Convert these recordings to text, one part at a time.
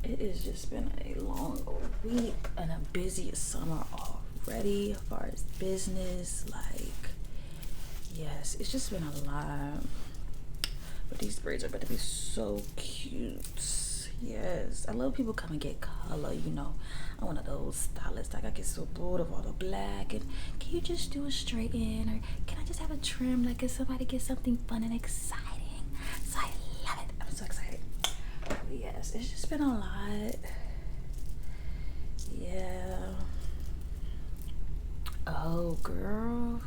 It has just been a long week and a busy summer already as far as business. Like, yes, it's just been a lot. But these braids are about to be so cute. Yes, I love people come and get color, you know. I'm one of those stylists. Like, I get so bored of all the black. And can you just do a straighten? Or can I just have a trim? Like, can somebody get something fun and exciting? So I love it. I'm so excited. But yes, it's just been a lot. Yeah. Oh, girl.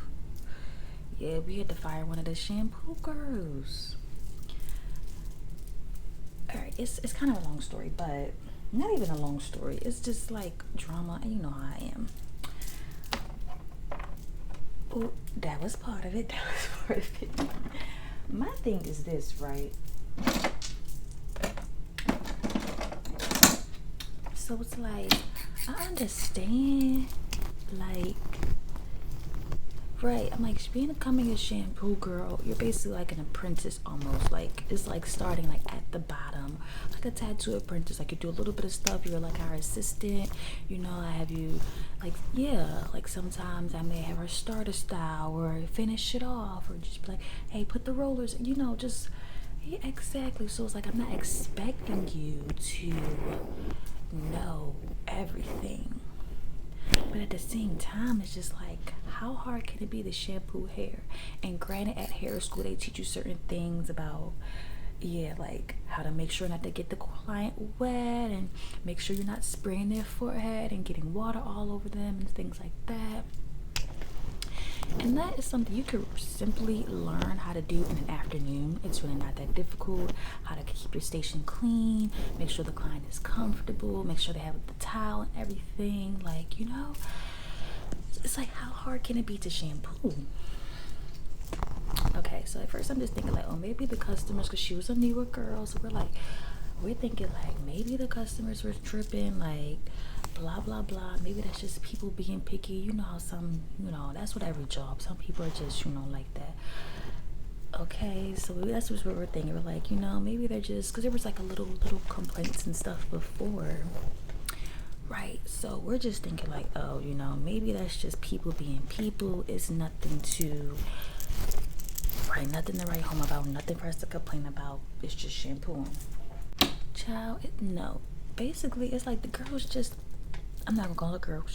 Yeah, we had to fire one of the shampoo girls. Alright, it's kind of a long story, but not even a long story. It's just like drama, and you know how I am. Oh, that was part of it. That was part of it. My thing is this, right? So it's like, I understand, like, right, I'm like, becoming a shampoo girl, you're basically like an apprentice almost. Like, it's like starting like at the bottom, like a tattoo apprentice. Like, you do a little bit of stuff, you're like our assistant, you know. I have you, like, yeah, like sometimes I may have her start a style or finish it off, or just be like, hey, put the rollers, you know, just, yeah, exactly. So it's like, I'm not expecting you to know everything, but at the same time, it's just like, how hard can it be to shampoo hair? And granted, at hair school, they teach you certain things about, yeah, like how to make sure not to get the client wet, and make sure you're not spraying their forehead and getting water all over them and things like that. And that is something you could simply learn how to do in an afternoon. It's really not that difficult. How to keep your station clean, make sure the client is comfortable, make sure they have the towel and everything. Like, you know, it's like, how hard can it be to shampoo? Okay, so at first I'm just thinking like, oh, maybe the customers, because she was a newer girl, so we're thinking like, maybe the customers were tripping, like, blah blah blah. Maybe that's just people being picky. You know how some, you know, that's what every job, some people are just, you know, like that. Okay, so that's what we're thinking. We're like, you know, maybe they're just, because there was like a little complaints and stuff before, right? So we're just thinking like, oh, you know, maybe that's just people being people. It's nothing to, right, nothing to write home about, nothing for us to complain about. It's just shampooing. Child, no. Basically, it's like the girl's just, I'm not gonna call her a girl,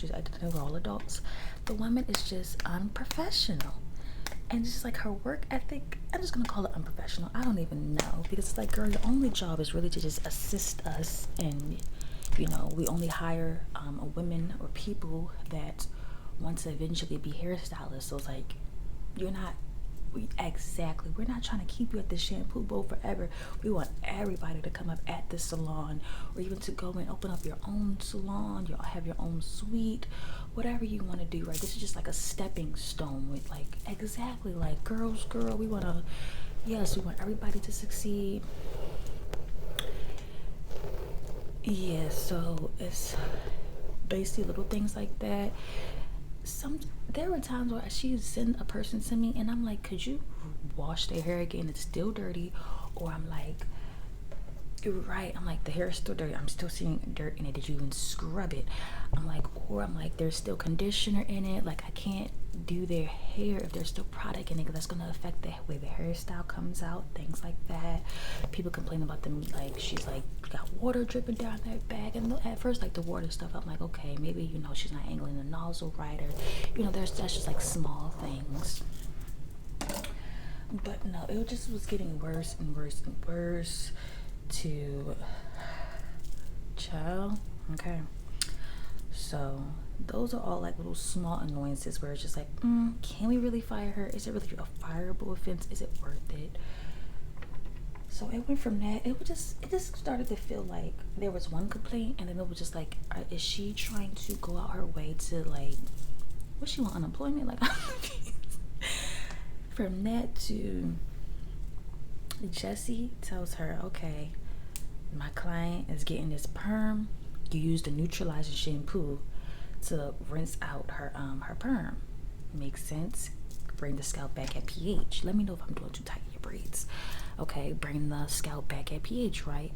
we're all adults. The woman is just unprofessional. And it's just like her work ethic, I'm just gonna call it unprofessional. I don't even know, because it's like, girl, your only job is really to just assist us, and you know, we only hire women or people that want to eventually be hairstylists. So it's like, you're not, exactly, we're not trying to keep you at the shampoo bowl forever. We want everybody to come up at the salon, or even to go and open up your own salon. You'll have your own suite, whatever you want to do, right? This is just like a stepping stone with, like, exactly, like, girls, girl, we want to, yes, we want everybody to succeed. Yeah, so it's basically little things like that. There were times where she would send a person to me, and I'm like, could you wash their hair again? It's still dirty. Or I'm like, you're right, I'm like, the hair is still dirty, I'm still seeing dirt in it, did you even scrub it? I'm like, or I'm like, there's still conditioner in it. Like, I can't do their hair if there's still product in it, because that's going to affect the way the hairstyle comes out, things like that. People complain about them, like, she's like got water dripping down their back. And at first, like, the water stuff, I'm like, okay, maybe, you know, she's not angling the nozzle right, or, you know, that's just like small things. But no, it just was getting worse and worse and worse. To child. Okay, so those are all like little small annoyances where it's just like, can we really fire her? Is it really a fireable offense? Is it worth it? So it went from that, it just started to feel like there was one complaint, and then it was just like, is she trying to go out her way to, like, what, she want unemployment? Like, from that to Jesse tells her, okay, my client is getting this perm. You use the neutralizing shampoo to rinse out her perm. Makes sense. Bring the scalp back at pH. Let me know if I'm doing too tight in your braids. Okay, bring the scalp back at pH, right?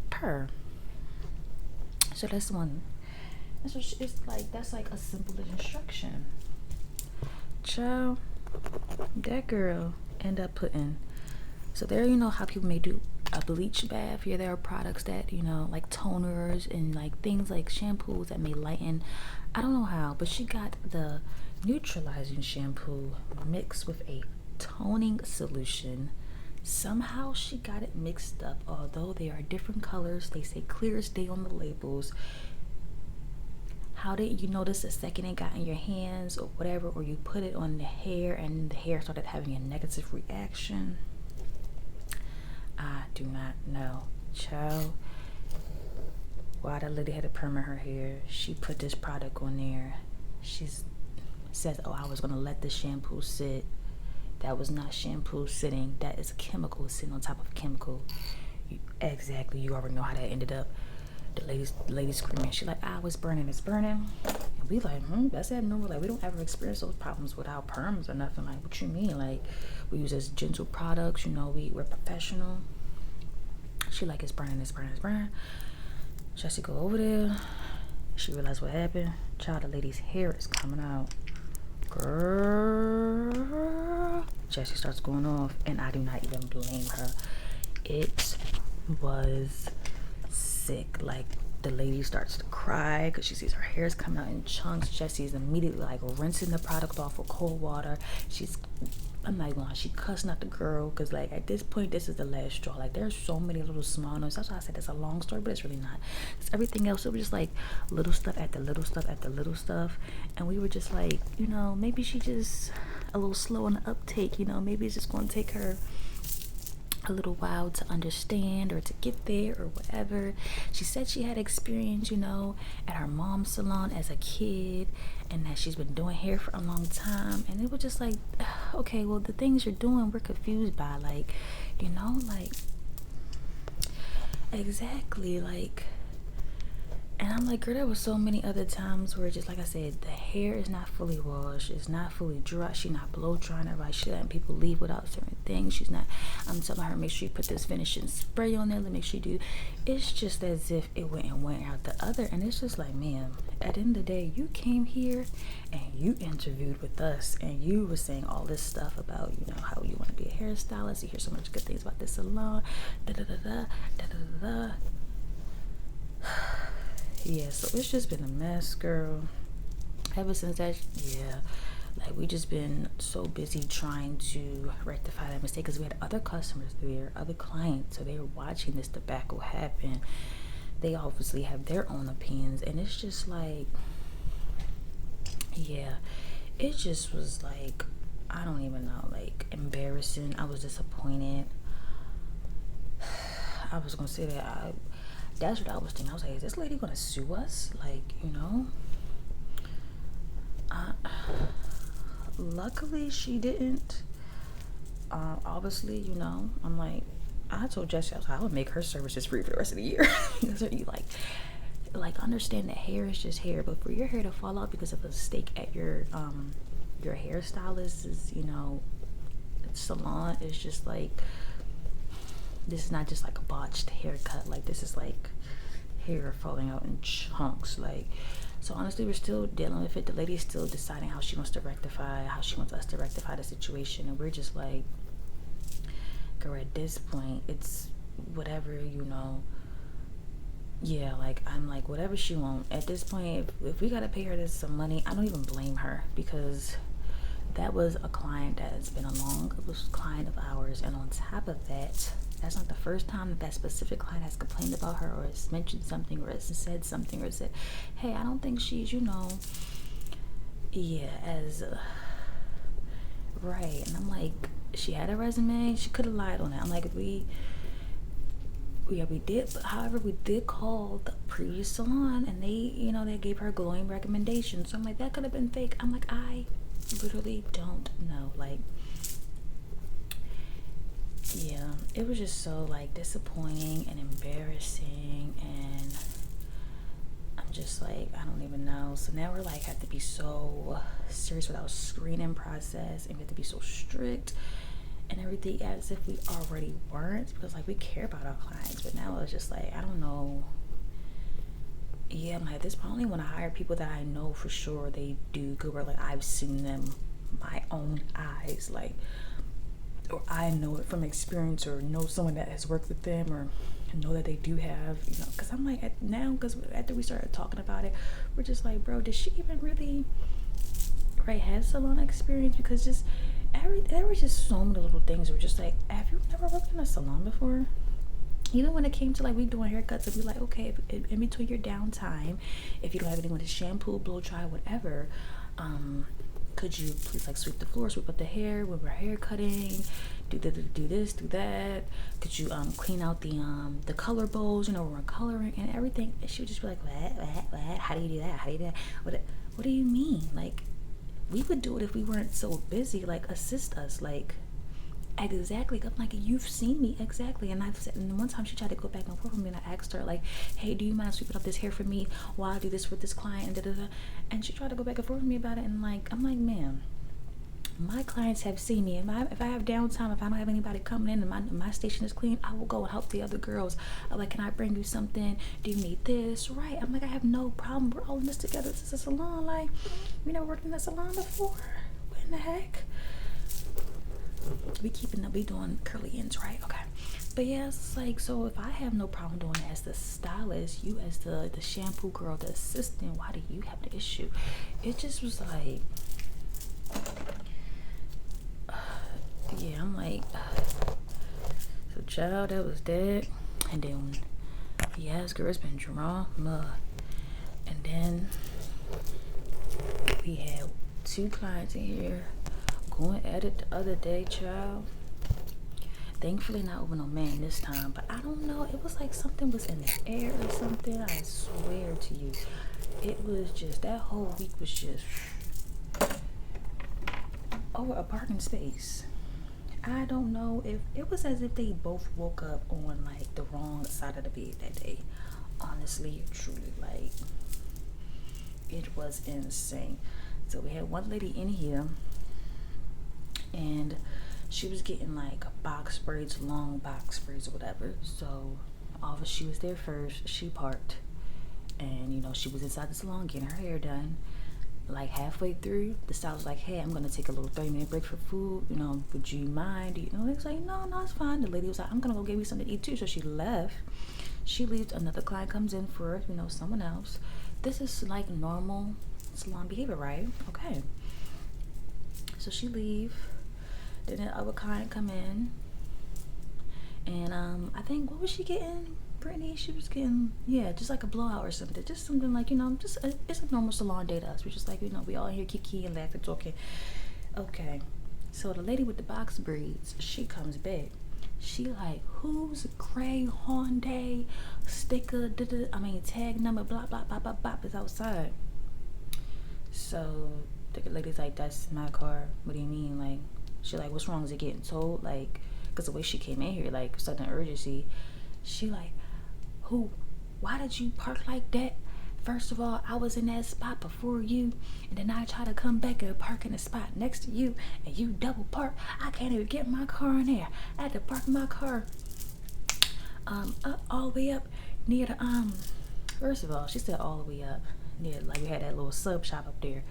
So that's one. It's like, that's like a simple instruction. Child, that girl end up putting, so there, you know how people may do a bleach bath. Yeah, there are products that, you know, like toners and like things like shampoos that may lighten. I don't know how, but she got the neutralizing shampoo mixed with a toning solution. Somehow she got it mixed up, although they are different colors. They say clear as day on the labels. How did you notice the second it got in your hands or whatever, or you put it on the hair and the hair started having a negative reaction? I do not know. Child, while that lady had a perm in her hair, she put this product on there. She says, oh, I was going to let the shampoo sit. That was not shampoo sitting. That is a chemical sitting on top of chemical. Exactly. You already know how that ended up. The lady screaming. She like, ah, it's burning. It's burning. And we like, that's abnormal. Like, we don't ever experience those problems with our perms or nothing. Like, what you mean? Like, we use as gentle products. You know, we're professional. She like, it's burning. It's burning. It's burning. Jessie go over there. She realized what happened. Child, the lady's hair is coming out. Girl. Jessie starts going off, and I do not even blame her. It was sick. Like, the lady starts to cry because she sees her hair's coming out in chunks. Jessie's immediately like rinsing the product off with cold water. I'm not gonna lie, she cussing at the girl because, like, at this point, this is the last straw. Like, there's so many little small notes. That's why I said it's a long story, but it's really not. Because everything else, it was just like little stuff at the little stuff at the little stuff. And we were just like, you know, maybe she just a little slow on the uptake, you know, maybe it's just gonna take her a little while to understand or to get there or whatever. She said she had experience, you know, at her mom's salon as a kid, and that she's been doing hair for a long time. And it was just like, okay, well, the things you're doing, we're confused by. Like, you know, like, exactly, like. And I'm like, girl, there was so many other times where, just like I said, the hair is not fully washed, it's not fully dry, she's not blow drying it right, she's letting people leave without certain things, she's not, I'm telling her, make sure you put this finishing spray on there, make sure you do. It's just as if it went out the other. And it's just like, man, at the end of the day, you came here and you interviewed with us, and you were saying all this stuff about, you know, how you want to be a hairstylist, you hear so much good things about this salon, da da da da da da da. Yeah, so it's just been a mess, girl. Ever since that, yeah, like, we just been so busy trying to rectify that mistake because we had other customers there, other clients, so they were watching this debacle happen. They obviously have their own opinions, and it's just like, yeah, it just was like, I don't even know, like, embarrassing. I was disappointed. I was gonna say that that's what I was thinking. I was like, is this lady gonna sue us? Like, you know? Luckily, she didn't. Obviously, you know, I'm like, I told Jessie, I was like, I would make her services free for the rest of the year. So you like understand that hair is just hair, but for your hair to fall out because of a mistake at your hairstylist's, you know, salon, is just like, this is not just like a botched haircut. Like, this is like hair falling out in chunks. Like, so honestly, we're still dealing with it. The lady's still deciding how she wants to rectify, how she wants us to rectify the situation. And we're just like, girl, at this point, it's whatever, you know. Yeah, like, I'm like, whatever she wants. At this point, if we gotta pay her this some money, I don't even blame her, because that was a client that has been it was a client of ours. And on top of that, that's not the first time that specific client has complained about her, or has mentioned something, or has said something, or said, hey, I don't think she's, you know, yeah, as right. And I'm like, she had a resume, she could have lied on it. I'm like, we did, but however, we did call the previous salon, and they, you know, they gave her glowing recommendations. So I'm like, that could have been fake. I'm like, I literally don't know. Like, yeah, it was just so, like, disappointing and embarrassing, and I'm just like, I don't even know. So now we're like, have to be so serious with our screening process, and we have to be so strict and everything, as if we already weren't, because, like, we care about our clients. But now it's just like, I don't know. yeah, I'm like, this probably when I hire people that I know for sure they do good work. Like I've seen them my own eyes, like, or I know it from experience, or know someone that has worked with them, or know that they do have, you know. Because I'm like, now, because after we started talking about it, we're just like, bro, did she even really, right, have salon experience? Because just there was just so many little things. We're just like, have you never worked in a salon before? Even when it came to like we doing haircuts, it'd be like, okay, if, in between your downtime, if you don't have anyone to shampoo, blow dry, whatever, could you please like sweep the floor, sweep up the hair when we're hair cutting, do this, do that. Could you clean out the color bowls, you know, when we're coloring and everything? And she would just be like, what? How do you do that? How do you do that? What do you mean? Like, we would do it if we weren't so busy. Like, assist us, like. Exactly. I'm like, you've seen me exactly. And I've said, and one time she tried to go back and forth with me, and I asked her like, hey, do you mind sweeping up this hair for me while I do this with this client, and da-da-da. And she tried to go back and forth with me about it, and like, I'm like, ma'am, my clients have seen me. If I have downtime, if I don't have anybody coming in and my station is clean, I will go and help the other girls. I'm like, can I bring you something? Do you need this? Right. I'm like, I have no problem. We're all in this together. This is a salon. Like, we never worked in a salon before. What in the heck? We doing curly ends, right? Okay. But yeah, it's like, so if I have no problem doing it as the stylist, you as the shampoo girl, the assistant, why do you have the issue? It just was like, yeah, I'm like, so child, that was that. And then, yes, girl, it's been drama. And then we had 2 clients in here going at it the other day, child. Thankfully not over no man this time, but I don't know, it was like something was in the air or something. I swear to you, it was just, that whole week was just over a parking space. I don't know, if it was as if they both woke up on like the wrong side of the bed that day. Honestly, truly, like, it was insane. So we had one lady in here, and she was getting like box braids, long box braids or whatever. So obviously she was there first. She parked, and you know, she was inside the salon getting her hair done. Like halfway through, the stylist was like, hey, I'm gonna take a little 30-minute break for food, you know, would you mind? You know, they was like, no, it's fine. The lady was like, I'm gonna go get me something to eat too. So she left. She leaves, another client comes in for, you know, someone else. This is like normal salon behavior, right? Okay. So she leave. Then the other client come in, and I think, what was she getting, Brittany? She was getting, yeah, just like a blowout or something, just something like, you know, just it's a normal salon day to us. We're just like, you know, we all here kiki and laughing, talking. Okay, so the lady with the box braids, she comes back. She like, who's gray Hyundai sticker? Tag number, blah blah blah blah blah is outside. So the lady's like, that's my car. What do you mean? Like, she like, what's wrong? Is it getting told? Like, because the way she came in here, like, sudden urgency. She like, why did you park like that? First of all, I was in that spot before you, and then I try to come back and park in the spot next to you, and you double park. I can't even get my car in there. I had to park my car up, all the way up near the first of all, she said all the way up near, like, we had that little sub shop up there.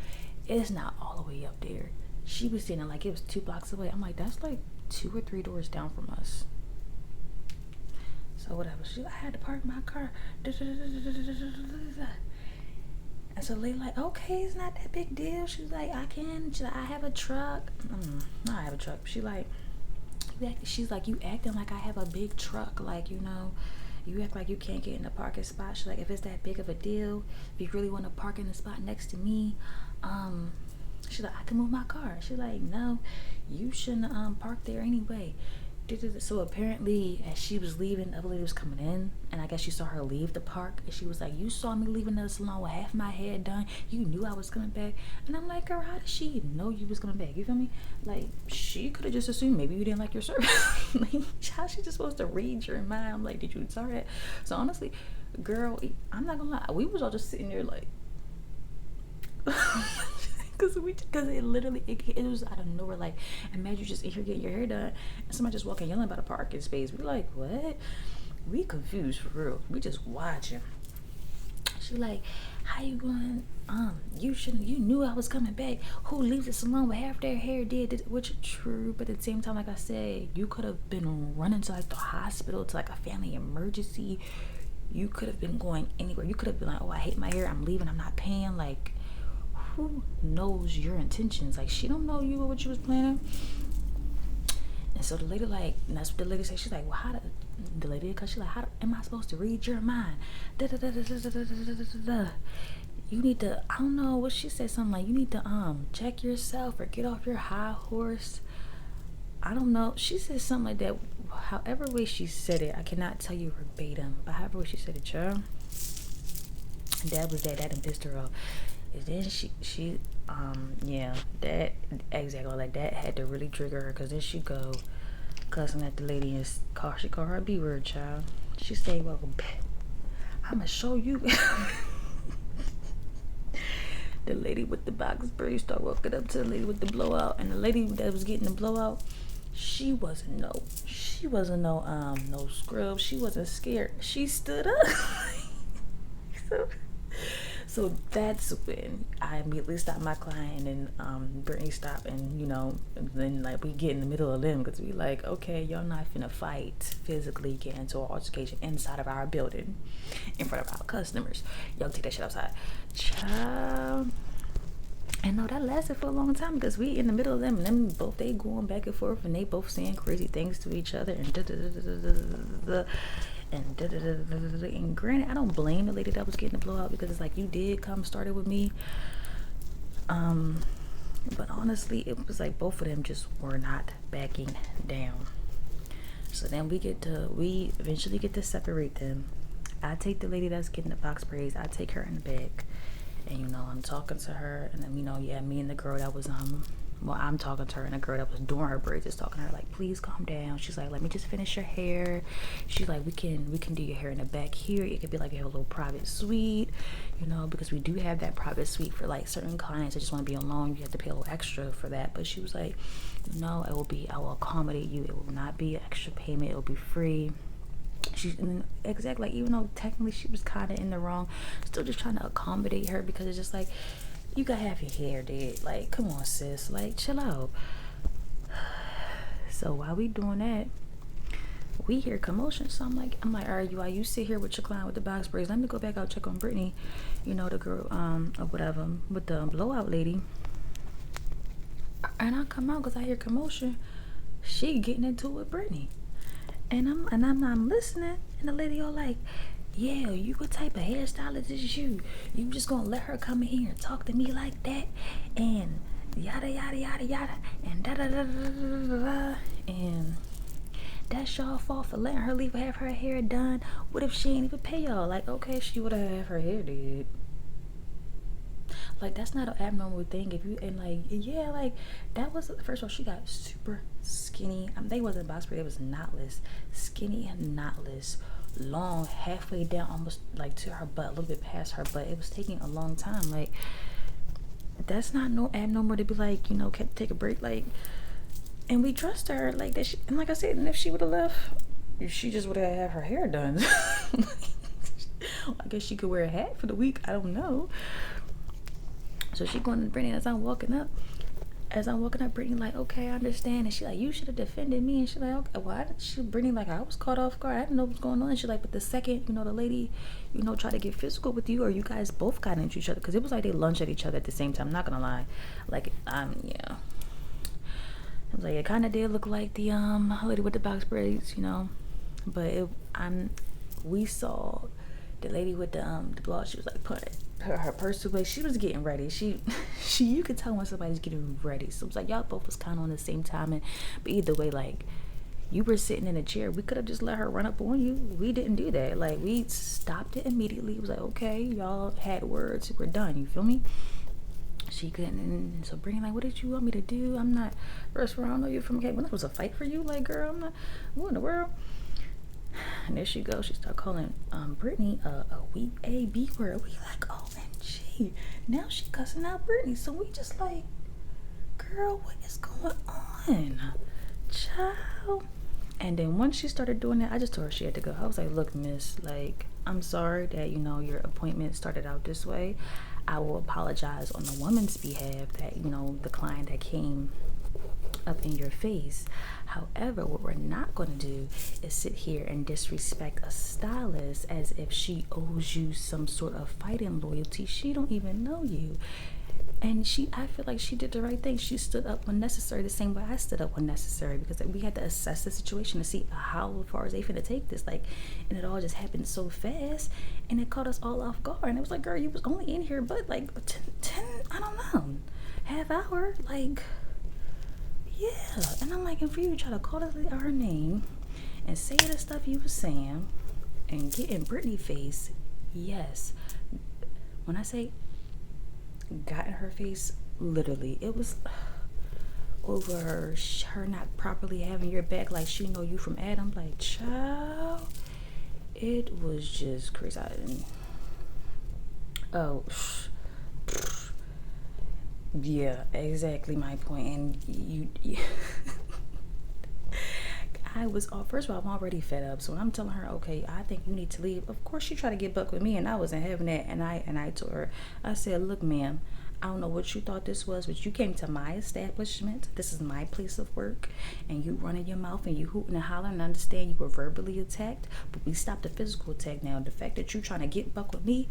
It's not all the way up there. She was saying like it was 2 blocks away. I'm like, that's like 2 or 3 doors down from us. So whatever. I had to park my car. And so they like, okay, it's not that big deal. She's like, she's like, I have a truck. I have a truck. She's like, you acting like I have a big truck. Like, you know, you act like you can't get in the parking spot. She's like, if it's that big of a deal, if you really want to park in the spot next to me, she's like, I can move my car. She's like, no, you shouldn't park there anyway. So apparently, as she was leaving, the other lady was coming in, and I guess you saw her leave the park, and she was like, you saw me leaving the salon with half my hair done. You knew I was coming back. And I'm like, girl, how did she know you was coming back? You feel me? Like, she could have just assumed maybe you didn't like your service. Like, how's she just supposed to read your mind? I'm like, did you tell her? So honestly, girl, I'm not gonna lie, we was all just sitting there like because it literally, it was out of nowhere. Like, imagine you just in here getting your hair done, and somebody just walking yelling about a parking space. We like, what? We confused for real. We just watching. She like, how you going? You knew I was coming back. Who leaves the salon with half their hair did? Which is true, but at the same time, like I said, you could have been running to like the hospital, to like a family emergency. You could have been going anywhere. You could have been like, oh, I hate my hair, I'm leaving, I'm not paying. Like, who knows your intentions? Like, she don't know you or what you was planning. And so the lady, like, and that's what the lady said. She's like, well, how the lady, because she's like, how am I supposed to read your mind? You need to, I don't know what she said, something like, you need to check yourself or get off your high horse. I don't know. She said something like that. However way she said it, I cannot tell you verbatim, but however way she said it, child. That was that done pissed her off. And then she yeah, that exactly, like that had to really trigger her, because then she go cussing at the lady and she called her a B word, child. She said, well, I'ma show you. The lady with the box braids start walking up to the lady with the blowout, and the lady that was getting the blowout, she wasn't no scrub. She wasn't scared. She stood up. So that's when I immediately stopped my client, and Brittany stopped, and and then like we get in the middle of them, because we like, okay, y'all not finna fight physically, get into an altercation inside of our building in front of our customers. Y'all take that shit outside, child. And no, that lasted for a long time, because we in the middle of them, and them both, they going back and forth, and they both saying crazy things to each other, and granted, I don't blame the lady that was getting the blowout, because it's like, you did come started with me, but honestly, it was like both of them just were not backing down. So then we eventually get to separate them. I take the lady that's getting the box braids, I take her in the back, and I'm talking to her, and then me and the girl that was I'm talking to her, and the girl that was doing her braids is talking to her like, please calm down. She's like, let me just finish your hair. She's like, we can do your hair in the back here. It could be like a little private suite, because we do have that private suite for like certain clients that just want to be alone. You have to pay a little extra for that. But she was like, no, I will accommodate you. It will not be an extra payment. It will be free. Exactly, like, even though technically she was kind of in the wrong, still just trying to accommodate her, because it's just like, you got half your hair dead. Like, come on, sis. Like, chill out. So while we doing that, we hear commotion. So I'm like, all right, you sit here with your client with the box braids. Let me go back out, check on Brittany, the girl, or whatever, with the blowout lady. And I come out because I hear commotion. She getting into it with Brittany. And I'm listening, and the lady all like, yeah, you what type of hairstylist is you? You just gonna let her come in here and talk to me like that, and yada yada yada yada, and da da da da da da, and that's y'all fault for letting her leave have her hair done. What if she ain't even pay y'all? Like, okay, she would have her hair did. Like, that's not an abnormal thing. If you, and like, yeah, like, that was, first of all, she got super skinny. They wasn't box braid, it was knotless, skinny and knotless, long, halfway down, almost like to her butt, a little bit past her butt. It was taking a long time. Like, that's not no abnormal to be like, take a break, like. And we trust her like that. And like I said, and if she would have left, she just would have her hair done. I guess she could wear a hat for the week, I don't know. So she going to Brittany as I'm walking up, Brittany like, okay, I understand. And she like, you should have defended me. And she like, okay, well, Brittany like, I was caught off guard. I didn't know what was going on. And she like, but the second, the lady, tried to get physical with you, or you guys both got into each other, because it was like they lunged at each other at the same time. I'm not gonna lie, like, yeah. It was like, it kind of did look like the lady with the box braids, but we saw the lady with the blowout. She was like putting her purse away. She was getting ready. She you could tell when somebody's getting ready. So it was like, y'all both was kind of on the same timing, but either way, like, you were sitting in a chair. We could have just let her run up on you. We didn't do that. Like, we stopped it immediately. It was like, okay, y'all had words, we're done, you feel me? She couldn't, and so Brittany like, what did you want me to do? I'm not, first of all, I don't know you from, okay, when it was a fight for you, like, girl, I'm not, what in the world? And there she goes, she started calling Brittany a B word. We like, OMG, now she cussing out Brittany. So we just like, girl, what is going on, child? And then once she started doing that, I just told her she had to go. I was like, look, miss, like, I'm sorry that, you know, your appointment started out this way. I will apologize on the woman's behalf that, you know, the client that came up in your face. However, what we're not going to do is sit here and disrespect a stylist as if she owes you some sort of fighting loyalty. She don't even know you. And I feel like she did the right thing. She stood up when necessary, the same way I stood up when necessary, because we had to assess the situation to see how far is they finna take this. Like, and it all just happened so fast, and it caught us all off guard. And it was like, girl, you was only in here, but like 10, I don't know, half hour, like, yeah. And I'm like, and for you to try to call her name and say the stuff you was saying and get in Britney face, yes. When I say got in her face, literally, it was over her not properly having your back like she know you from Adam. Like, child, it was just crazy. Yeah, exactly my point. And you I was first of all, I'm already fed up. So when I'm telling her, okay, I think you need to leave, of course she tried to get buck with me, and I wasn't having that. And I told her, I said, look, ma'am, I don't know what you thought this was, but you came to my establishment. This is my place of work, and you running your mouth and you hooting and hollering. And I understand you were verbally attacked, but we stopped the physical attack now. The fact that you trying to get buck with me,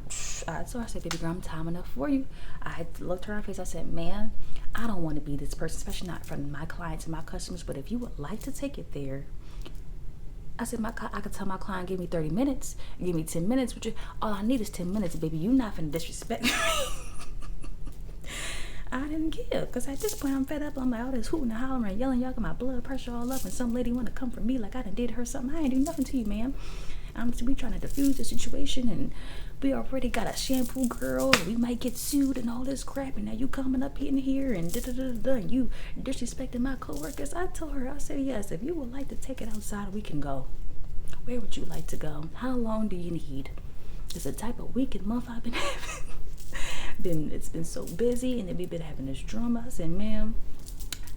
so I said, baby girl, I'm time enough for you. I looked her in her face. I said, man, I don't want to be this person, especially not from my clients and my customers. But if you would like to take it there, I said, I could tell my client, give me 30 minutes, give me 10 minutes. Which all I need is 10 minutes, baby. You not finna disrespect me. I didn't care, because at this point I'm fed up. I'm like, all this hooting and hollering, yelling, y'all got my blood pressure all up, and some lady want to come for me like I done did her something. I ain't do nothing to you, ma'am. We trying to diffuse the situation, and we already got a shampoo girl, and we might get sued and all this crap, and now you coming up in here and and you disrespecting my coworkers. I told her, I said, yes, if you would like to take it outside, we can go. Where would you like to go? How long do you need? It's the type of week and month I've been having. It's been so busy, and then we've been having this drama. I said, ma'am,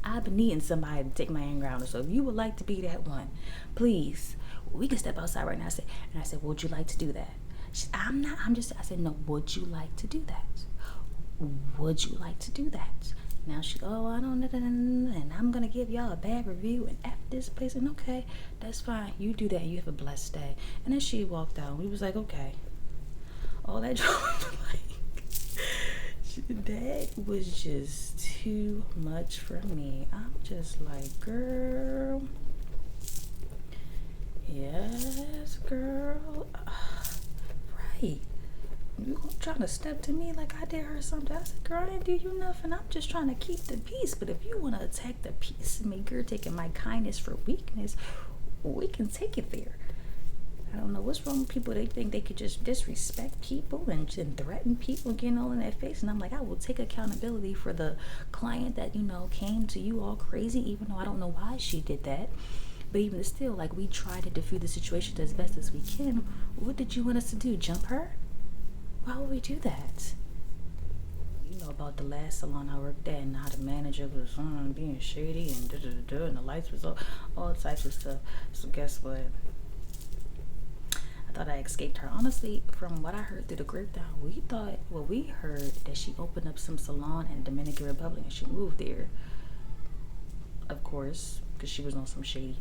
I've been needing somebody to take my anger out. So if you would like to be that one, please, we can step outside right now. I said, would you like to do that? I said, no, would you like to do that? Would you like to do that? Now she, oh, I don't know, and I'm going to give y'all a bad review and F this place. And okay, that's fine. You do that. You have a blessed day. And then she walked out. We was like, okay. All that drama, that was just too much for me. I'm just like, girl, yes, girl, right. You trying to step to me like I did her something? I said, girl, I didn't do you nothing. I'm just trying to keep the peace. But if you want to attack the peace maker, taking my kindness for weakness, we can take it there. I don't know what's wrong with people. They think they could just disrespect people and threaten people, getting all in their face. And I'm like, I will take accountability for the client that, you know, came to you all crazy, even though I don't know why she did that. But even still, like, we try to diffuse the situation as best as we can. What did you want us to do? Jump her? Why would we do that? You know about the last salon I worked at, and how the manager was being shady and and the lights was all types of stuff. So guess what? I thought I escaped her. Honestly, from what I heard through the grapevine, we heard that she opened up some salon in Dominican Republic and she moved there. Of course, because she was on some shady.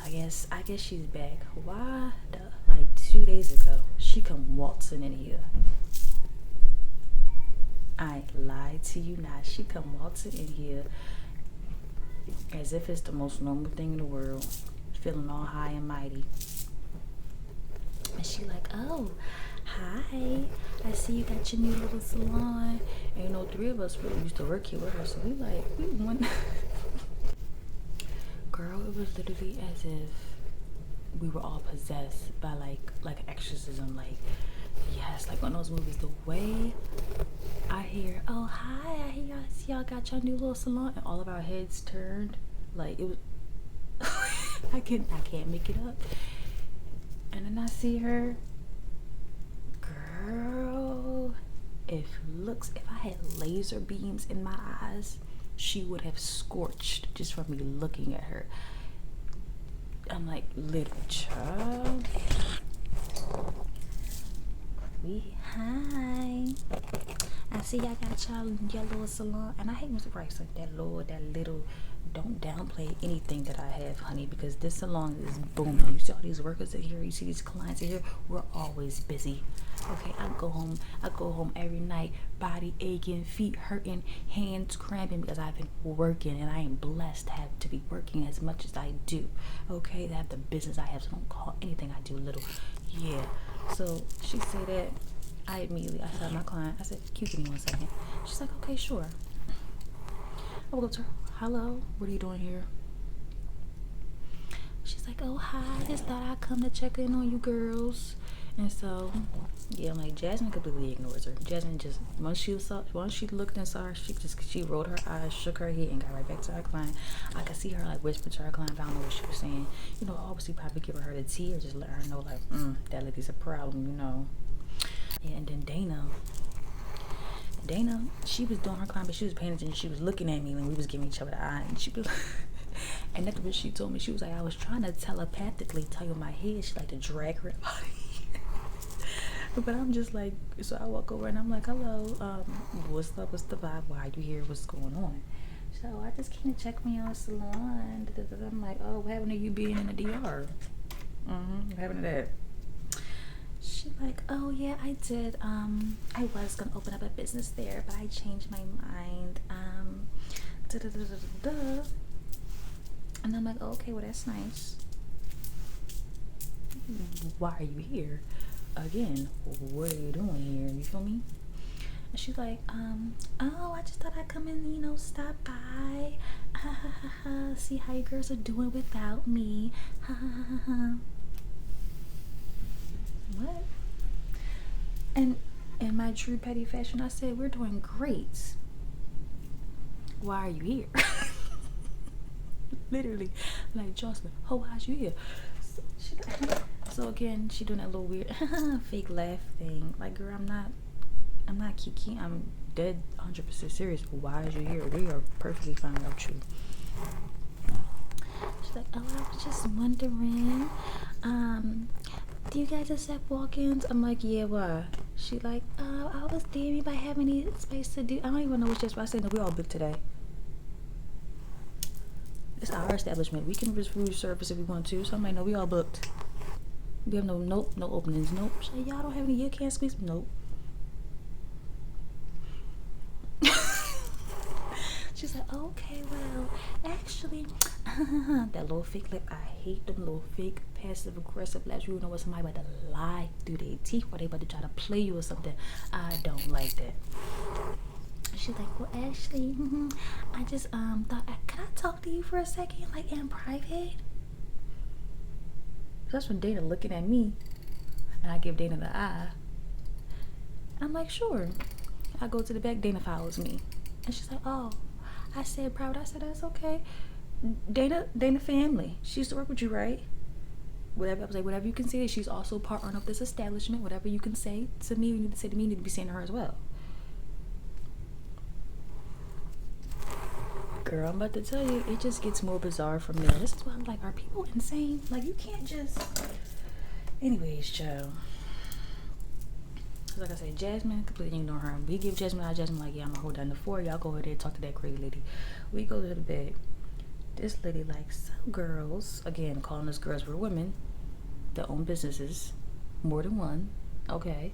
I guess she's back. Why? Like 2 days ago, she come waltzing in here. I lied to you not. She come waltzing in here as if it's the most normal thing in the world, feeling all high and mighty. And she like, oh, hi, I see you got your new little salon. And you know, 3 of us really used to work here with her, so we went. Girl, it was literally as if we were all possessed by like exorcism. Like, yes, like one of those movies. The way I hear, oh hi, I hear y'all got your new little salon, and all of our heads turned. Like, it was I can't make it up. And then I see her, girl, if I had laser beams in my eyes, she would have scorched just from me looking at her. I'm like, little child. Hi. I see y'all got your little salon, and I hate Mr. Bryson. That little. Don't downplay anything that I have, honey, because this salon is booming. You see all these workers in here. You see these clients in here. We're always busy. Okay, I go home every night, body aching, feet hurting, hands cramping because I've been working, and I am blessed to have to be working as much as I do. Okay, to have the business I have, so don't call anything I do little. Yeah. So she said that. I said my client, I said, give me 1 second. She's like, okay, sure. I will go to her. Hello, what are you doing here? She's like, oh, hi, I just thought I'd come to check in on you girls. And so, yeah, I'm like, Jasmine completely ignores her. Jasmine just, once she looked and saw her, she rolled her eyes, shook her head, and got right back to her client. I could see her like whisper to her client, but I don't know what she was saying. You know, obviously probably giving her the tea or just let her know like, that lady's a problem, you know. Yeah, and then Dana, she was doing her climb, but she was paying attention. She was looking at me when we was giving each other the eye, and she was and that's what she told me. She was like, I was trying to telepathically tell you in my head. She like to drag her body. But I'm just like, so I walk over and I'm like, hello, what's up, what's the vibe, why are you here, what's going on? So I just came to check me out salon. I'm like, oh, what happened to you being in the DR? What happened to that? She's like, oh yeah, I did. I was gonna open up a business there, but I changed my mind. And I'm like, oh, okay, well that's nice. Why are you here? Again, what are you doing here? You feel me? And she's like, oh, I just thought I'd come in, you know, stop by. See how you girls are doing without me. What? And in my true petty fashion, I said, we're doing great. Why are you here? Literally, like, Jocelyn, why's you here? So again, she doing that little weird fake laugh thing. Like, girl, I'm not kiki. I'm dead 100% serious. Why is you here? We are perfectly fine without you. She's like, oh, I was just wondering, do you guys accept walk-ins? I'm like, yeah, why? She like, I was there. Anybody have any space to do? I don't even know what's just. I said, no, we all booked today. It's our establishment. We can refuse service if we want to. So I'm like, no, we all booked. We have no openings. Nope. So y'all don't have any. You can't squeeze. Nope. She's like, okay, well, actually, that little fake lip. I hate them little fake passive aggressive laughs. You know what, somebody about to lie through their teeth or they about to try to play you or something. I don't like that. She's like, well, actually, I just thought, can I talk to you for a second, like in private? That's when Dana looking at me, and I give Dana the eye. I'm like, sure. I go to the back. Dana follows me, and she's like, oh. I said private. I said that's okay. Dana family. She used to work with you, right? Whatever. I was like, whatever you can say. She's also part owner of this establishment. Whatever you can say to me, you need to say to me. You need to be saying to her as well. Girl, I'm about to tell you, it just gets more bizarre from there. This is why I'm like, are people insane? Like, you can't just. Anyways, Joe. Like I said, Jasmine, completely ignore her. We give Jasmine our Jasmine, like, yeah, I'm gonna hold down the fort. Y'all go over there and talk to that crazy lady. We go to the bed. This lady, like, some girls, again, calling us girls, we're women that own businesses, more than one, okay.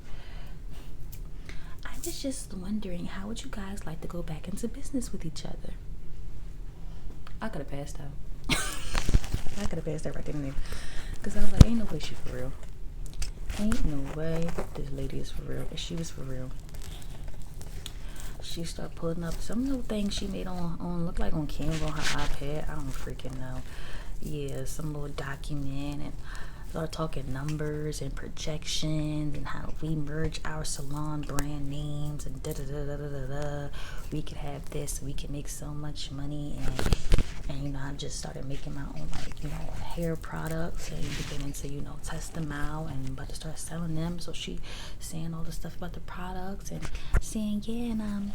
I was just wondering, how would you guys like to go back into business with each other? I could have passed out. I could have passed out right then and there. Because I was like, ain't no way she for real. Ain't no way this lady is for real. If she was for real, she started pulling up some little things she made on look like on Canva on her iPad. I don't freaking know. Yeah, some little document, and start talking numbers and projections and how we merge our salon brand names and da da da da da da. We could have this. We can make so much money, and you know, I just started making my own, like, you know, hair products and beginning to, you know, test them out and about to start selling them. So she saying all the stuff about the products and saying, yeah, and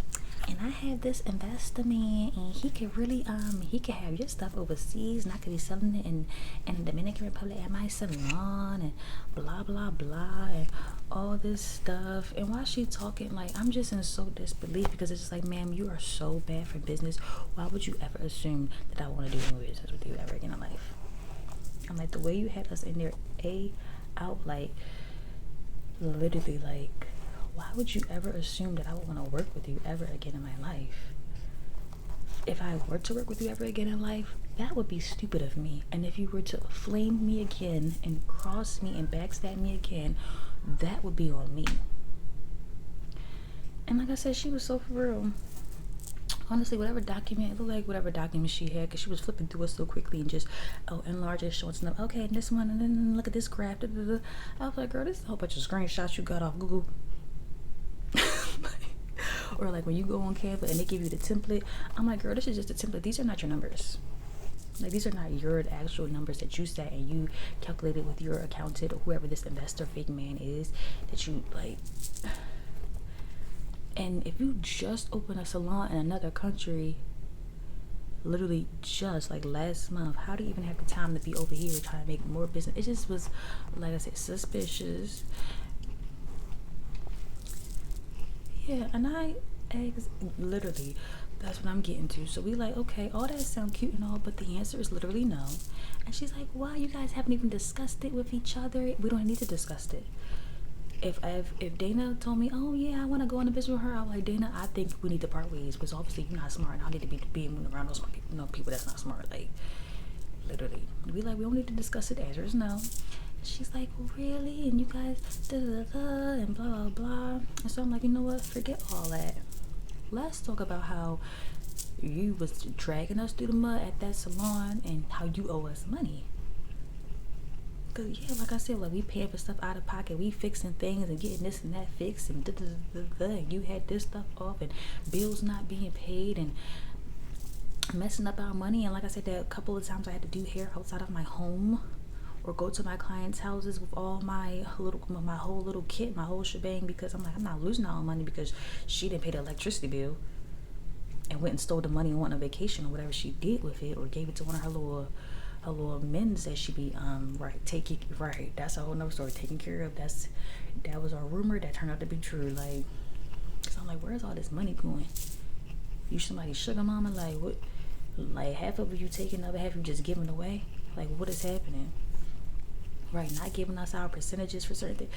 and I have this investor man, and he could really he could have your stuff overseas, and I could be selling it in the Dominican Republic at my salon, and blah blah blah, and all this stuff. And while she talking, like, I'm just in so disbelief, because it's just like, ma'am, you are so bad for business. Why would you ever assume that I want to do any business with you ever again in life? I'm like, the way you had us in there out, like, literally, like, why would you ever assume that I would want to work with you ever again in my life? If I were to work with you ever again in life, that would be stupid of me. And if you were to flame me again and cross me and backstab me again, that would be on me. And like I said, she was so for real. Honestly, whatever document, it looked like whatever document she had, because she was flipping through it so quickly and just, enlarge it, showing stuff. Okay, and this one, and then look at this graph. Da, da, da. I was like, girl, this is a whole bunch of screenshots you got off Google. Or like when you go on Canva and they give you the template, I'm like, girl, this is just a template. These are not your numbers. Like, these are not your actual numbers that you sat and you calculated with your accountant or whoever this investor fake man is that you like. And if you just open a salon in another country, literally just like last month, how do you even have the time to be over here trying to make more business? It just was, like I said, suspicious. Yeah, and I literally, that's what I'm getting to. So we like, okay, all that sound cute and all, but the answer is literally no. And she's like, why, you guys haven't even discussed it with each other? We don't need to discuss it. If Dana told me, oh yeah, I want to go into business with her, I'm like, Dana, I think we need to part ways, because obviously you're not smart, and I need to be being around those smart people, people that's not smart. Like, literally, we don't need to discuss it. The answer is no. She's like, really? And you guys da da da and blah blah blah. And so I'm like, you know what? Forget all that. Let's talk about how you was dragging us through the mud at that salon and how you owe us money. Cause yeah, like I said, like, we paying for stuff out of pocket, we fixing things and getting this and that fixed, and da da da da. And you had this stuff off, and bills not being paid, and messing up our money. And like I said, that a couple of times I had to do hair outside of my home, or go to my clients' houses with all my whole little kit, my whole shebang, because I'm like, I'm not losing all money because she didn't pay the electricity bill and went and stole the money and went on vacation or whatever she did with it, or gave it to one of her little men's that she be right. That's a whole nother story. Taking care of, that was a rumor that turned out to be true. Like, cause I'm like, where's all this money going? You somebody's sugar mama? Like, what? Like, half of it you taking, other half you just giving away? Like, what is happening? Right, not giving us our percentages for certain things.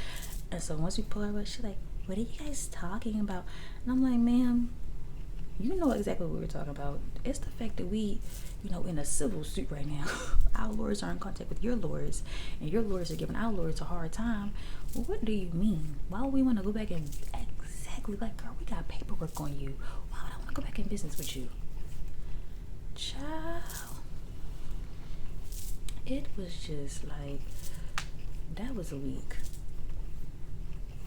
And so once we pull her up, she's like, what are you guys talking about? And I'm like, ma'am, you know exactly what we were talking about. It's the fact that we, in a civil suit right now. Our lawyers are in contact with your lawyers, and your lawyers are giving our lawyers a hard time. Well, what do you mean? Why would we want to go back and exactly, like, girl, we got paperwork on you. Why would I want to go back in business with you? Child. It was just like, that was a week.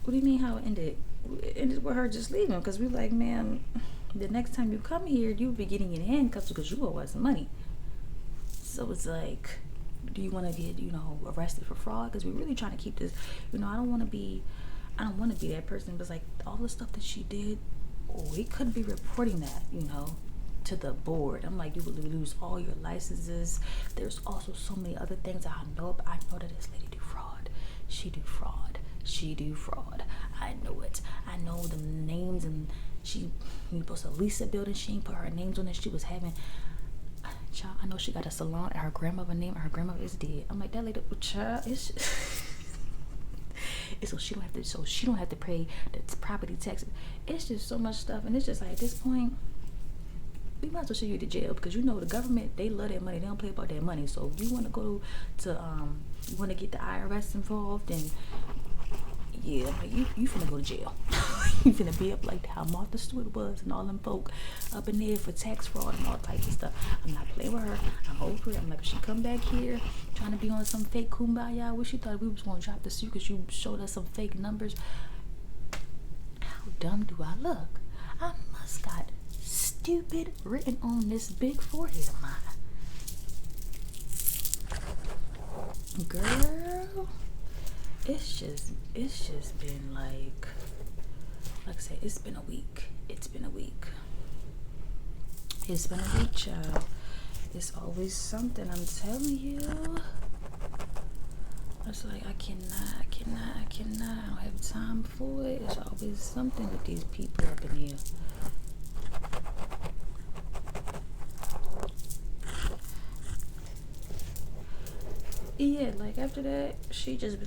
What do you mean how it ended? It ended with her just leaving, because we like, ma'am, the next time you come here, you'll be getting in handcuffs because you owe us money. So it's like, do you want to get, arrested for fraud? Because we're really trying to keep this, I don't want to be that person. But it's like, all the stuff that she did, we couldn't be reporting that, to the board. I'm like, you would lose all your licenses. There's also so many other things I know that this lady do fraud. She do fraud. I know it. I know the names, and she supposed to lease a building. She ain't put her names on it. She was having, child, I know she got a salon and her grandmother name, and her grandmother is dead. I'm like, that lady, child, it's so she don't have to pay the property taxes. It's just so much stuff, and it's just like, at this point, we might as well send you to jail, because the government, they love that money. They don't play about that money. So if you want to go to you want to get the IRS involved, then yeah, like, you finna go to jail. You finna be up like how Martha Stewart was and all them folk up in there for tax fraud and all types of stuff. I'm not playing with her. I'm over it. I'm like, if she come back here trying to be on some fake kumbaya, where she thought we was gonna drop the suit because you showed us some fake numbers. How dumb do I look? I must got stupid written on this big forehead of mine. Girl, it's just been like I said, it's been a week. It's been a week, child. It's always something, I'm telling you. It's like I cannot. I don't have time for it. It's always something with these people up in here. Yeah, like after that, she just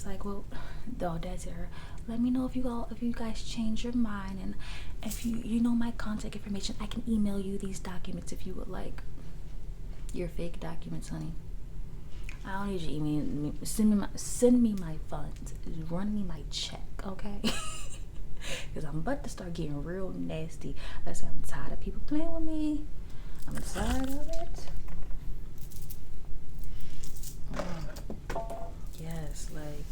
like, well, the audacity of her. Let me know if you guys change your mind, and if you know my contact information, I can email you these documents if you would like. Your fake documents, honey. I don't need your email. Send me my funds. Run me my check, okay? Because I'm about to start getting real nasty. Like I said, I'm tired of people playing with me. I'm tired of it. Yes, like,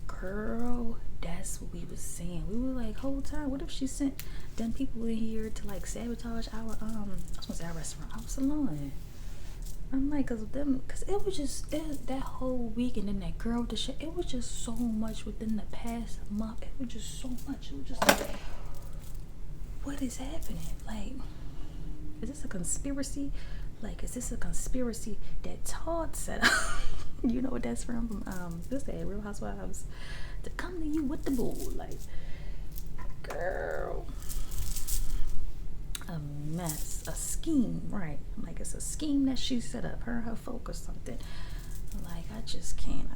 girl, that's what we was saying. We were like, whole time, what if she sent them people in here to like sabotage our I was gonna say our restaurant, our salon. I'm like, cause it was just that whole week, and then that girl with the shit. It was just so much within the past month. It was just so much. It was just like, what is happening? Like, is this a conspiracy? Like, is this a conspiracy that Todd set up? You know what that's from this day, Real Housewives, to come to you with the bull. Like, girl, a mess, a scheme, right? I'm like, it's a scheme that she set up, her and her folk or something. Like, I just can't.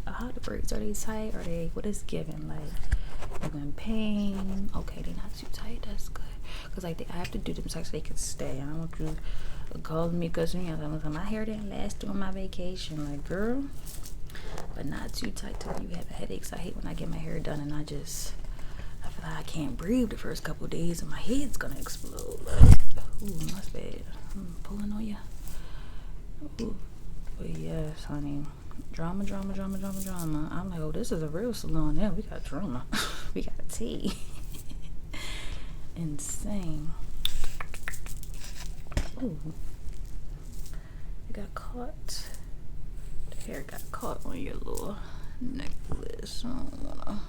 How the braids, are they tight? Are they, what is given? Like, you in pain? Okay, they're not too tight. That's good. Cause like I have to do them so they can stay. I don't want you calling me because my hair didn't last during my vacation. Like, girl, but not too tight to where you have headaches. I hate when I get my hair done and I feel like I can't breathe the first couple of days and my head's gonna explode. Like, ooh, that's bad. I'm pulling on you. Ooh. But yes, honey. Drama. I'm like, oh, this is a real salon. Yeah, we got drama. We got tea. Insane. Ooh. You got caught. The hair got caught on your little necklace. I don't wanna.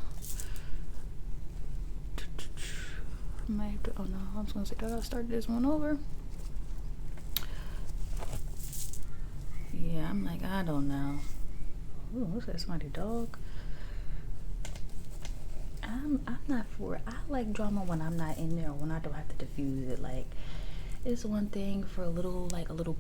Might have to, oh no, I was gonna say, I gotta start this one over. Yeah, I'm like, I don't know. Ooh, what's that? Somebody's dog? I'm not for it. I like drama when I'm not in there, when I don't have to diffuse it. Like, it's one thing for a little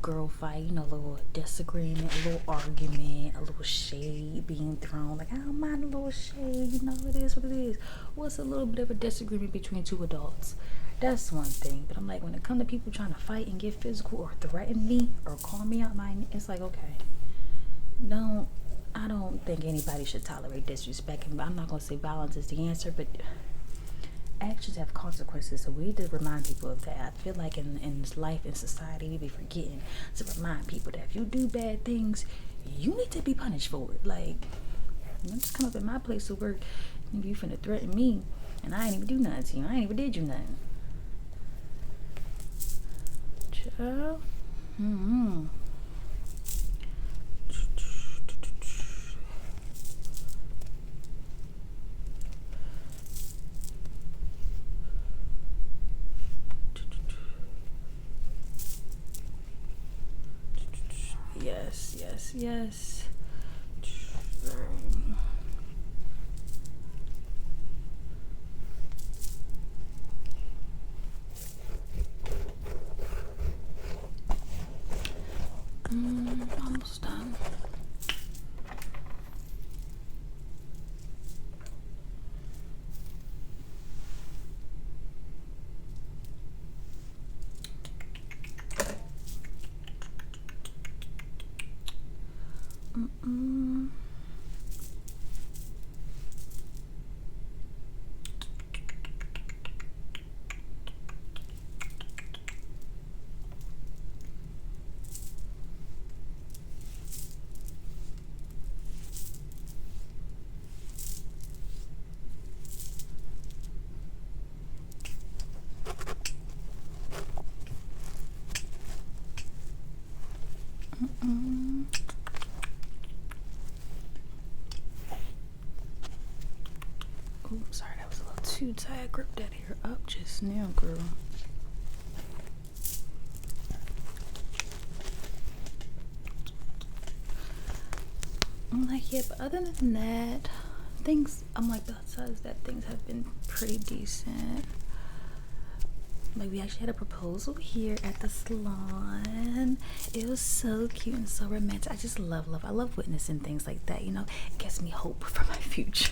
girl fight, you know, a little disagreement, a little argument, a little shade being thrown. Like, I don't mind a little shade, you know, it is what it is. What's a little bit of a disagreement between two adults? That's one thing. But I'm like, when it comes to people trying to fight and get physical or threaten me or call me out my, it's like, okay, I don't think anybody should tolerate disrespect. And I'm not going to say violence is the answer, but actions have consequences. So we need to remind people of that. I feel like in life and society, we be forgetting to remind people that if you do bad things, you need to be punished for it. Like, you just come up in my place of work and you finna threaten me, and I ain't even do nothing to you. I ain't even did you nothing. Child. Yes. Almost done. too tight. I gripped that hair up just now, girl. I'm like, yeah, but other than that, things, I'm like, besides that, things have been pretty decent. Like, we actually had a proposal here at the salon. It was so cute and so romantic. I just love. I love witnessing things like that, you know. It gives me hope for my future.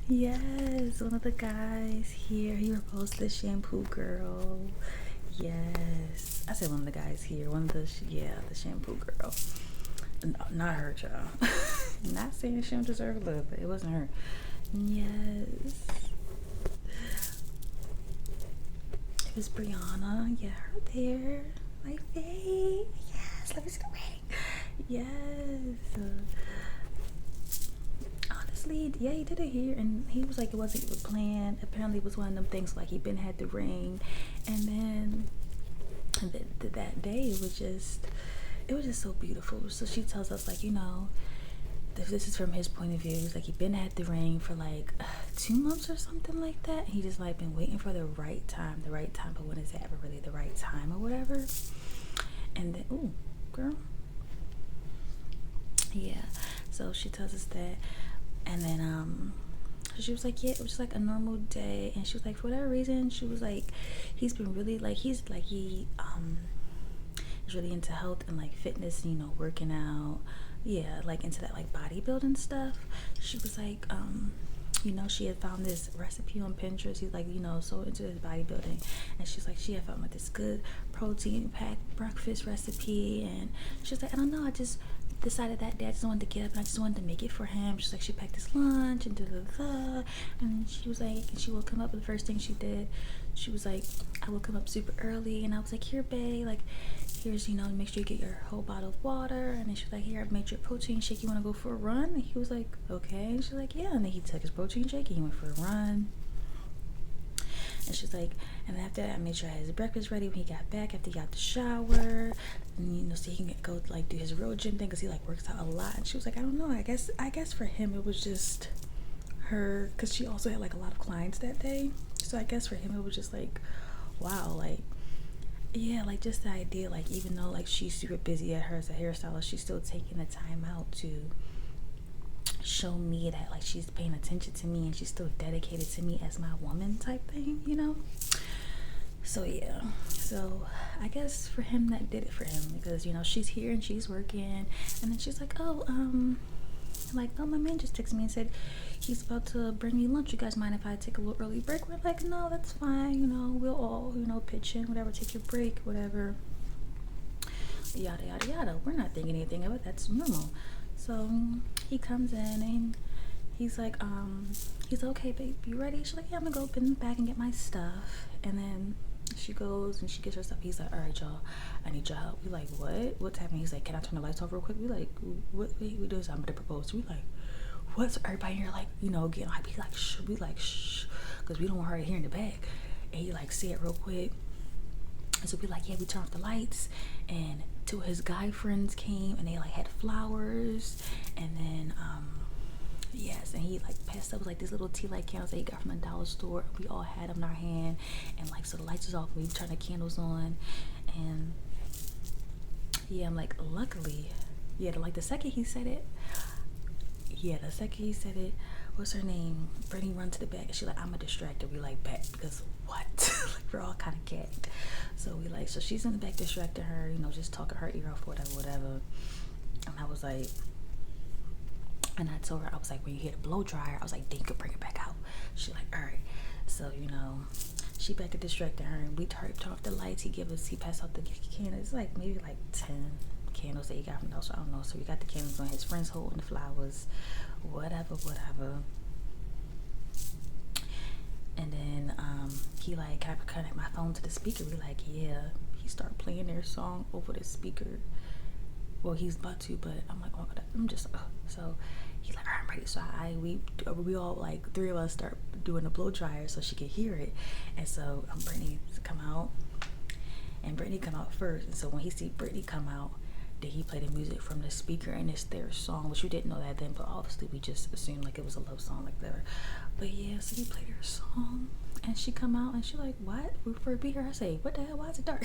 Yes, one of the guys here, he proposed to the shampoo girl. Yes, I said one of the guys here. The shampoo girl. No, not her, child. Not saying she don't deserve love, but it wasn't her. Yes. It was Brianna. Yeah, her there. My face. Yes, let me see the ring. Yes. Honestly, yeah, he did it here, and he was like, it wasn't planned. Apparently, it was one of them things like he been had the ring, and then that day it was just so beautiful. So she tells us, like, you know, this is from his point of view. He's like, he been had the ring for like 2 months or something like that. He just like been waiting for the right time, but when is it ever really the right time or whatever? And then, ooh, girl. Yeah. So she tells us that, and then she was like, yeah, it was just like a normal day, and she was like, for whatever reason, she was like, he's been really like, he is really into health and like fitness, you know, working out, yeah, like into that like bodybuilding stuff. She was like, you know, she had found this recipe on Pinterest. He's like, you know, so into this bodybuilding, and she's like, she had found like this good protein packed breakfast recipe, and she's like, I don't know, I just decided that day I just wanted to get up and I just wanted to make it for him. She's like, she packed his lunch and and she was like, and she woke him up, and the first thing she did, she was like, I woke him up super early, and I was like, here babe, like, here's, you know, make sure you get your whole bottle of water. And then she was like, here, I've made your protein shake, you want to go for a run? And he was like, okay. And she's like, yeah. And then he took his protein shake and he went for a run. And she's like, and after that, I made sure I had his breakfast ready when he got back, after he got the shower, and, you know, so he can go like do his real gym thing, because he like works out a lot. And she was like, I don't know, I guess for him it was just her, because she also had like a lot of clients that day. So I guess for him it was just like, wow, like, yeah, like just the idea, like, even though like she's super busy at her as a hairstylist, she's still taking the time out to show me that like she's paying attention to me and she's still dedicated to me as my woman type thing, you know. So yeah, so I guess for him that did it for him, because, you know, she's here and she's working, and then she's like, oh, my man just texted me and said he's about to bring me lunch. You guys mind if I take a little early break? We're like, no, that's fine, you know, we'll all, you know, pitch in, whatever, take your break, whatever, yada yada yada. We're not thinking anything of it, that's normal. So he comes in and he's like, he's like, okay babe, you ready? She's like, yeah, I'm gonna go in the back and get my stuff. And then she goes and she gets her stuff. He's like, all right y'all, I need your help. We like, what's happening? He's like, can I turn the lights off real quick? We like, what we do is I'm gonna propose. We like, what? So everybody here like, you know, getting hype. He like, shh, we like, shh, because we don't want her to hear in the back. And he like, say it real quick. And so we like, yeah, we turned off the lights, and two of his guy friends came and they like had flowers, and then yes, and he like passed up like these little tea light candles that he got from the dollar store. We all had them in our hand, and like, so the lights was off and we turned the candles on, and yeah, I'm like, luckily, yeah, like the second he said it, what's her name? Brittany run to the back and she like, I'm a distractor. We like, bet, because what? Like, we're all kind of gagged. So we like, so she's in the back distracting her, you know, just talking her ear off, whatever. And I was like, and I told her, I was like, when you hear the blow dryer, I was like, then you could bring it back out. She like, all right. So, you know, she back to distracting her, and we turned off the lights. He passed out the candles, like maybe like 10 candles that he got from the house. I don't know. So we got the candles on, his friends holding the flowers, whatever. And then he like, can I connect my phone to the speaker? We like, yeah. He started playing their song over the speaker. Well, he's about to, but I'm like, oh, I'm just, so he's like, all right, I'm ready. So we all, like, 3 of us start doing the blow dryer so she could hear it. And so Brittany come out, and Brittany come out first. And so when he see Brittany come out, Then he played the music from the speaker, and it's their song, which you didn't know that then, but obviously we just assumed like it was a love song like that. But yeah, so he played her song, and she come out and she like, what? We prefer to be here. I say, what the hell? Why is it dark?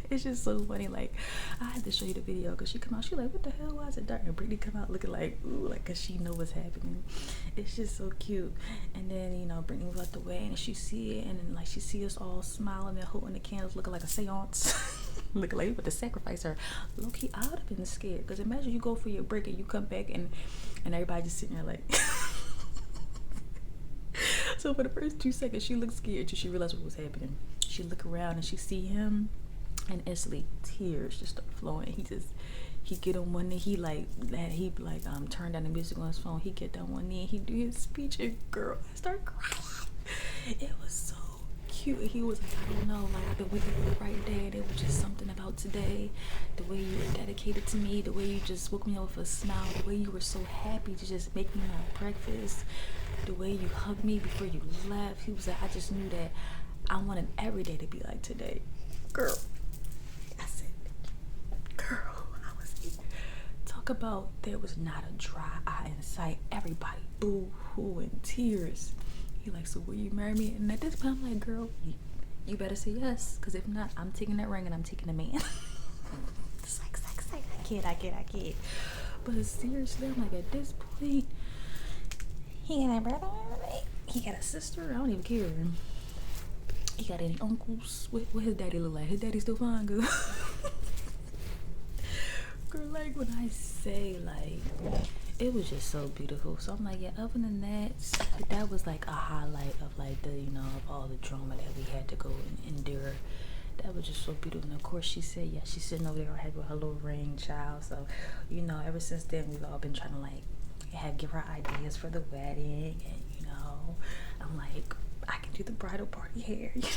It's just so funny. Like, I had to show you the video because she come out, she like, what the hell? Why is it dark? And Brittany come out looking like, ooh, like, cause she know what's happening. It's just so cute. And then, you know, Brittany was out the way, and she see it, and then like she see us all smiling and holding the candles, looking like a seance. Looking like we about to sacrifice her. Low key, I would have been scared. Because imagine you go for your break and you come back and everybody just sitting there like. So for the first 2 seconds, she looked scared till she realized what was happening. She look around and she see him, and instantly tears just start flowing. He get on one knee. He turn down the music on his phone. He get down one knee and he do his speech, and girl, I start crying. It was so cute. He was like, I don't know, like I've been waiting for the right day. There was just something about today, the way you were dedicated to me, the way you just woke me up with a smile, the way you were so happy to just make me my breakfast, the way you hugged me before you left. He was like, I just knew that I wanted every day to be like today. Girl, I said, girl, I was talk about there was not a dry eye in sight. Everybody boo-hoo in tears. He like, so will you marry me? And at this point, I'm like, girl, you better say yes, because if not, I'm taking that ring and I'm taking the man. It's like, I can't. But seriously, I'm like, at this point, he got a brother, he got a sister, I don't even care. He got any uncles? What his daddy look like? His daddy still fine, girl. Girl, like when I say like, it was just so beautiful. So I'm like, yeah, other than that was like a highlight of like the, you know, of all the drama that we had to go and endure. That was just so beautiful. And of course she said, yeah, she's sitting over there with her little ring, child. So, you know, ever since then we've all been trying to like give her ideas for the wedding, and you know, I'm like, I can do the bridal party hair. You know?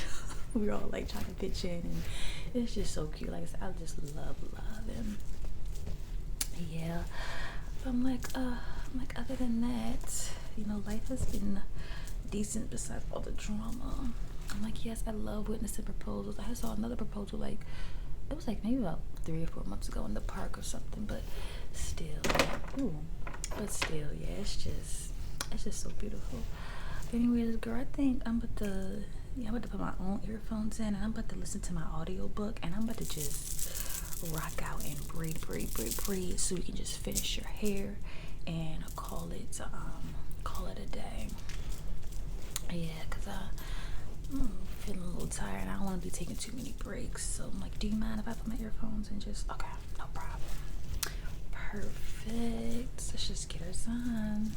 We're all like trying to pitch in, and it's just so cute. Like I said, I just love and yeah. I'm like, other than that, you know, life has been decent besides all the drama. I'm like, yes, I love witnessing proposals. I saw another proposal, like, it was like maybe about 3 or 4 months ago in the park or something, but still, yeah, it's just so beautiful. Anyways, girl, I think I'm about to put my own earphones in, and I'm about to listen to my audiobook, and I'm about to just rock out and braid so you can just finish your hair and call it a day. Yeah, because I'm feeling a little tired and I don't want to be taking too many breaks. So I'm like, do you mind if I put my earphones and just, okay, no problem. Perfect. Let's just get her on.